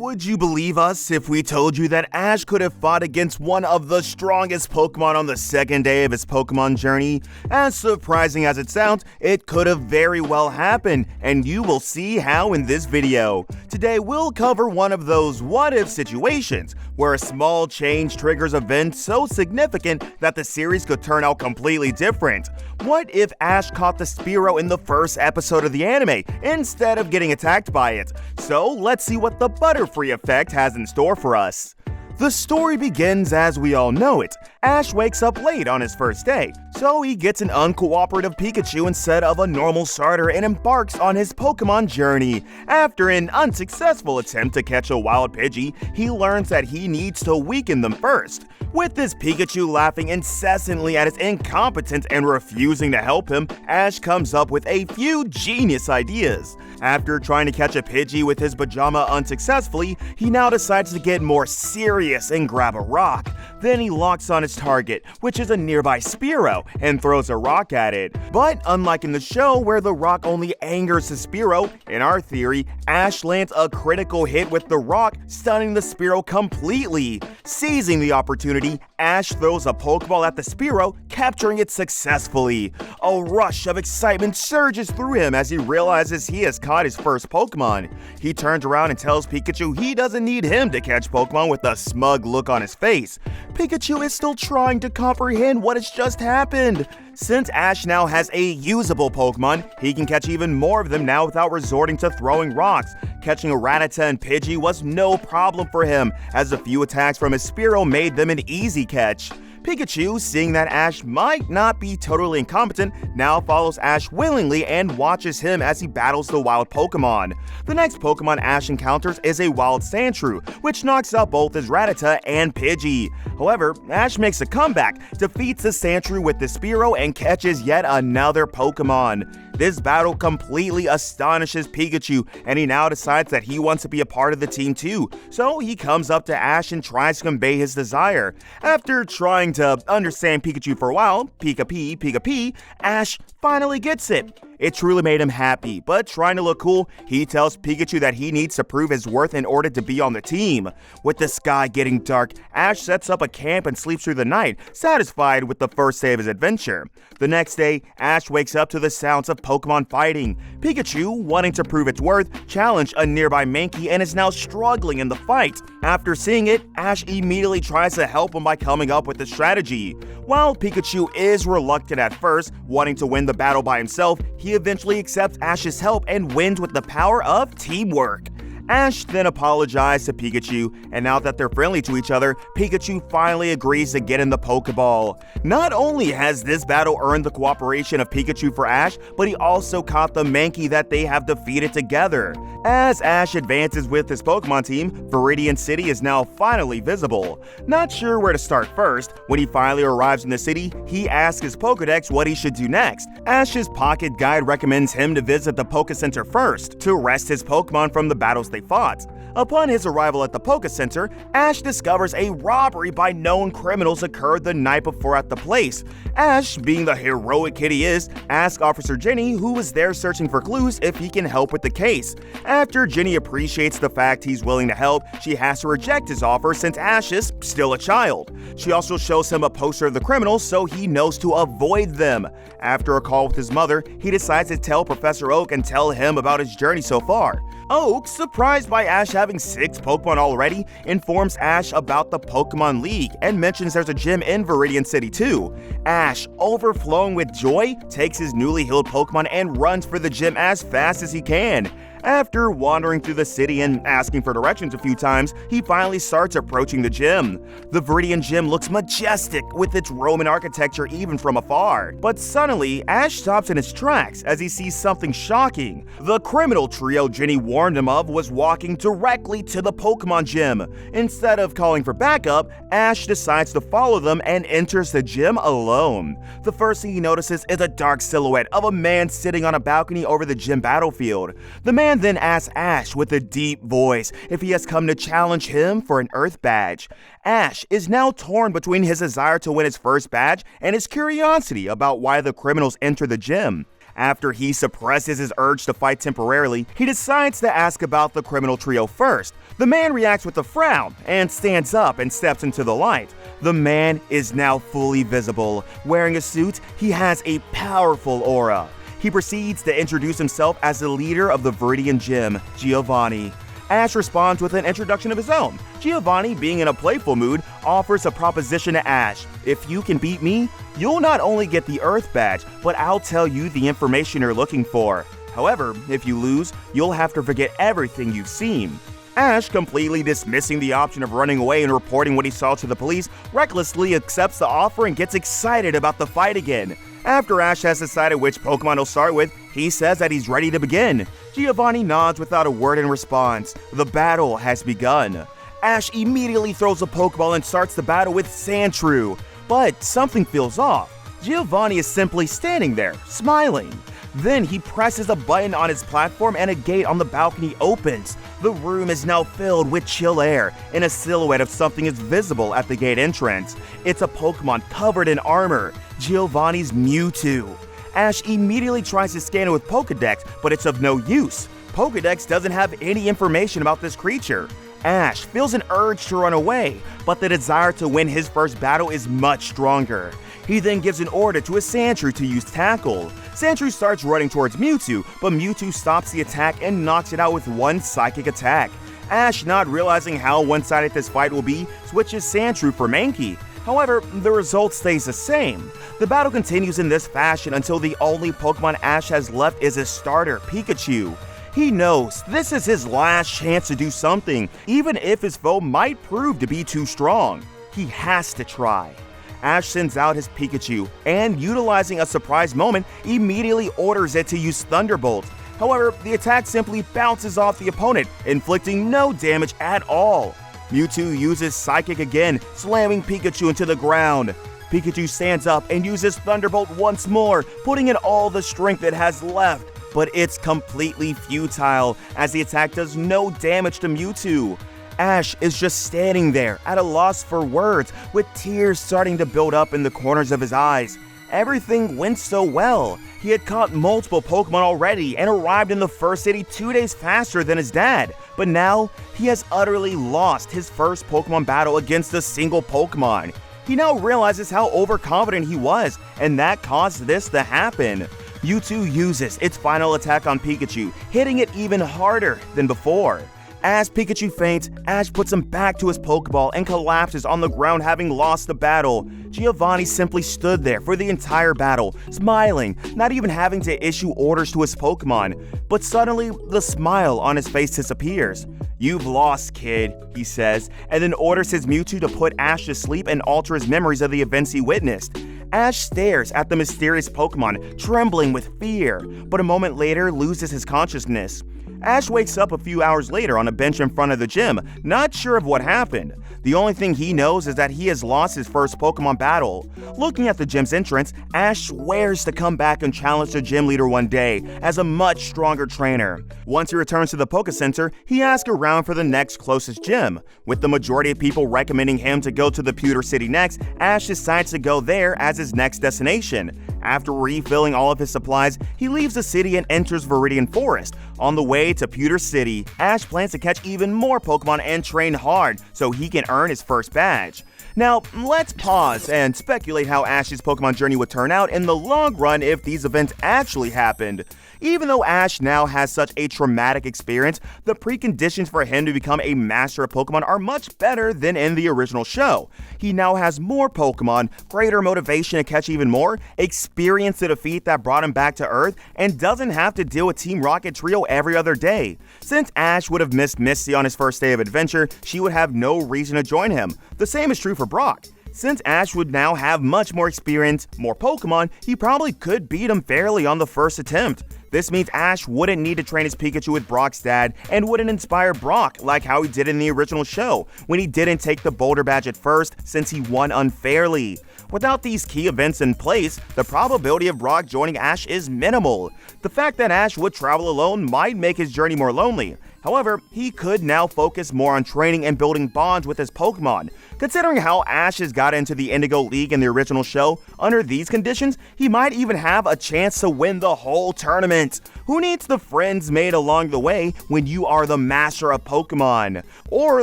Would you believe us if we told you that Ash could have fought against one of the strongest Pokemon on the second day of his Pokemon journey? As surprising as it sounds, it could have very well happened, and you will see how in this video. Today we'll cover one of those what-if situations, where a small change triggers events so significant that the series could turn out completely different. What if Ash caught the Spearow in the first episode of the anime, instead of getting attacked by it? So let's see what the Butterfree effect has in store for us. The story begins as we all know it. Ash wakes up late on his first day, so he gets an uncooperative Pikachu instead of a normal starter and embarks on his Pokemon journey. After an unsuccessful attempt to catch a wild Pidgey, he learns that he needs to weaken them first. With this Pikachu laughing incessantly at his incompetence and refusing to help him, Ash comes up with a few genius ideas. After trying to catch a Pidgey with his pajama unsuccessfully, he now decides to get more serious and grab a rock. Then he locks on his target, which is a nearby Spearow, and throws a rock at it. But unlike in the show where the rock only angers the Spearow, in our theory, Ash lands a critical hit with the rock, stunning the Spearow completely. Seizing the opportunity, Ash throws a Pokeball at the Spearow, capturing it successfully. A rush of excitement surges through him as he realizes he has caught his first Pokemon. He turns around and tells Pikachu he doesn't need him to catch Pokemon with a smug look on his face. Pikachu is still trying to comprehend what has just happened. Since Ash now has a usable Pokemon, he can catch even more of them now without resorting to throwing rocks. Catching a Rattata and Pidgey was no problem for him, as a few attacks from his Spearow made them an easy catch. Pikachu, seeing that Ash might not be totally incompetent, now follows Ash willingly and watches him as he battles the wild Pokemon. The next Pokemon Ash encounters is a wild Sandshrew, which knocks out both his Rattata and Pidgey. However, Ash makes a comeback, defeats the Sandshrew with the Spearow, and catches yet another Pokemon. This battle completely astonishes Pikachu, and he now decides that he wants to be a part of the team too, so he comes up to Ash and tries to convey his desire. After trying to understand Pikachu for a while, Pika-Pee, Ash finally gets it. It truly made him happy, but trying to look cool, he tells Pikachu that he needs to prove his worth in order to be on the team. With the sky getting dark, Ash sets up a camp and sleeps through the night, satisfied with the first day of his adventure. The next day, Ash wakes up to the sounds of Pokemon fighting. Pikachu, wanting to prove its worth, challenged a nearby Mankey and is now struggling in the fight. After seeing it, Ash immediately tries to help him by coming up with a strategy. While Pikachu is reluctant at first, wanting to win the battle by himself, he eventually accepts Ash's help and wins with the power of teamwork. Ash then apologized to Pikachu, and now that they're friendly to each other, Pikachu finally agrees to get in the Pokeball. Not only has this battle earned the cooperation of Pikachu for Ash, but he also caught the Mankey that they have defeated together. As Ash advances with his Pokemon team, Viridian City is now finally visible. Not sure where to start first, when he finally arrives in the city, he asks his Pokedex what he should do next. Ash's pocket guide recommends him to visit the Poke Center first, to rest his Pokemon from the battles they fought. Upon his arrival at the Poke Center, Ash discovers a robbery by known criminals occurred the night before at the place. Ash, being the heroic kid he is, asks Officer Jenny, who was there searching for clues, if he can help with the case. After Jenny appreciates the fact he's willing to help, she has to reject his offer since Ash is still a child. She also shows him a poster of the criminals so he knows to avoid them. After a call with his mother, he decides to tell Professor Oak and tell him about his journey so far. Oak, surprised by Ash having 6 Pokemon already, informs Ash about the Pokemon League and mentions there's a gym in Viridian City too. Ash, overflowing with joy, takes his newly healed Pokemon and runs for the gym as fast as he can. After wandering through the city and asking for directions a few times, he finally starts approaching the gym. The Viridian gym looks majestic with its Roman architecture even from afar. But suddenly, Ash stops in his tracks as he sees something shocking. The criminal trio Jenny warned him of was walking directly to the Pokemon gym. Instead of calling for backup, Ash decides to follow them and enters the gym alone. The first thing he notices is a dark silhouette of a man sitting on a balcony over the gym battlefield. The man then asks Ash with a deep voice if he has come to challenge him for an Earth badge. Ash is now torn between his desire to win his first badge and his curiosity about why the criminals enter the gym. After he suppresses his urge to fight temporarily, he decides to ask about the criminal trio first. The man reacts with a frown and stands up and steps into the light. The man is now fully visible. Wearing a suit, he has a powerful aura. He proceeds to introduce himself as the leader of the Viridian Gym, Giovanni. Ash responds with an introduction of his own. Giovanni, being in a playful mood, offers a proposition to Ash. If you can beat me, you'll not only get the Earth Badge, but I'll tell you the information you're looking for. However, if you lose, you'll have to forget everything you've seen. Ash, completely dismissing the option of running away and reporting what he saw to the police, recklessly accepts the offer and gets excited about the fight again. After Ash has decided which Pokemon he'll start with, he says that he's ready to begin. Giovanni nods without a word in response. The battle has begun. Ash immediately throws a Pokeball and starts the battle with Sandshrew. But something feels off. Giovanni is simply standing there, smiling. Then he presses a button on his platform and a gate on the balcony opens. The room is now filled with chill air, and a silhouette of something is visible at the gate entrance. It's a Pokemon covered in armor, Giovanni's Mewtwo. Ash immediately tries to scan it with Pokedex, but it's of no use. Pokedex doesn't have any information about this creature. Ash feels an urge to run away, but the desire to win his first battle is much stronger. He then gives an order to a Sandshrew to use Tackle. Sandshrew starts running towards Mewtwo, but Mewtwo stops the attack and knocks it out with one psychic attack. Ash, not realizing how one-sided this fight will be, switches Sandshrew for Mankey. However, the result stays the same. The battle continues in this fashion until the only Pokemon Ash has left is his starter, Pikachu. He knows this is his last chance to do something, even if his foe might prove to be too strong. He has to try. Ash sends out his Pikachu, and utilizing a surprise moment, immediately orders it to use Thunderbolt. However, the attack simply bounces off the opponent, inflicting no damage at all. Mewtwo uses Psychic again, slamming Pikachu into the ground. Pikachu stands up and uses Thunderbolt once more, putting in all the strength it has left. But it's completely futile, as the attack does no damage to Mewtwo. Ash is just standing there, at a loss for words, with tears starting to build up in the corners of his eyes. Everything went so well. He had caught multiple Pokemon already and arrived in the first city 2 days faster than his dad. But now, he has utterly lost his first Pokemon battle against a single Pokemon. He now realizes how overconfident he was, and that caused this to happen. Mewtwo uses its final attack on Pikachu, hitting it even harder than before. As Pikachu faints, Ash puts him back to his Pokeball and collapses on the ground, having lost the battle. Giovanni simply stood there for the entire battle, smiling, not even having to issue orders to his Pokemon. But suddenly, the smile on his face disappears. "You've lost, kid," he says, and then orders his Mewtwo to put Ash to sleep and alter his memories of the events he witnessed. Ash stares at the mysterious Pokemon, trembling with fear, but a moment later loses his consciousness. Ash wakes up a few hours later on a bench in front of the gym, not sure of what happened. The only thing he knows is that he has lost his first Pokemon battle. Looking at the gym's entrance, Ash swears to come back and challenge the gym leader one day as a much stronger trainer. Once he returns to the Poke Center, he asks around for the next closest gym. With the majority of people recommending him to go to the Pewter City next, Ash decides to go there as his next destination. After refilling all of his supplies, he leaves the city and enters Viridian Forest. On the way to Pewter City, Ash plans to catch even more Pokemon and train hard so he can earn his first badge. Now, let's pause and speculate how Ash's Pokemon journey would turn out in the long run if these events actually happened. Even though Ash now has such a traumatic experience, the preconditions for him to become a master of Pokemon are much better than in the original show. He now has more Pokemon, greater motivation to catch even more, experience the defeat that brought him back to Earth, and doesn't have to deal with Team Rocket Trio every other day. Since Ash would have missed Misty on his first day of adventure, she would have no reason to join him. The same is true for Brock. Since Ash would now have much more experience, more Pokemon, he probably could beat him fairly on the first attempt. This means Ash wouldn't need to train his Pikachu with Brock's dad and wouldn't inspire Brock like how he did in the original show, when he didn't take the Boulder Badge at first since he won unfairly. Without these key events in place, the probability of Brock joining Ash is minimal. The fact that Ash would travel alone might make his journey more lonely. However, he could now focus more on training and building bonds with his Pokemon. Considering how Ash has got into the Indigo League in the original show, under these conditions, he might even have a chance to win the whole tournament. Who needs the friends made along the way when you are the master of Pokemon? Or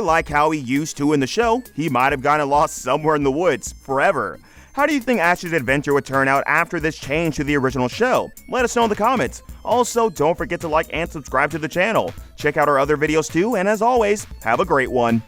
like how he used to in the show, he might have gotten lost somewhere in the woods forever. How do you think Ash's adventure would turn out after this change to the original show? Let us know in the comments. Also, don't forget to like and subscribe to the channel. Check out our other videos too, and as always, have a great one.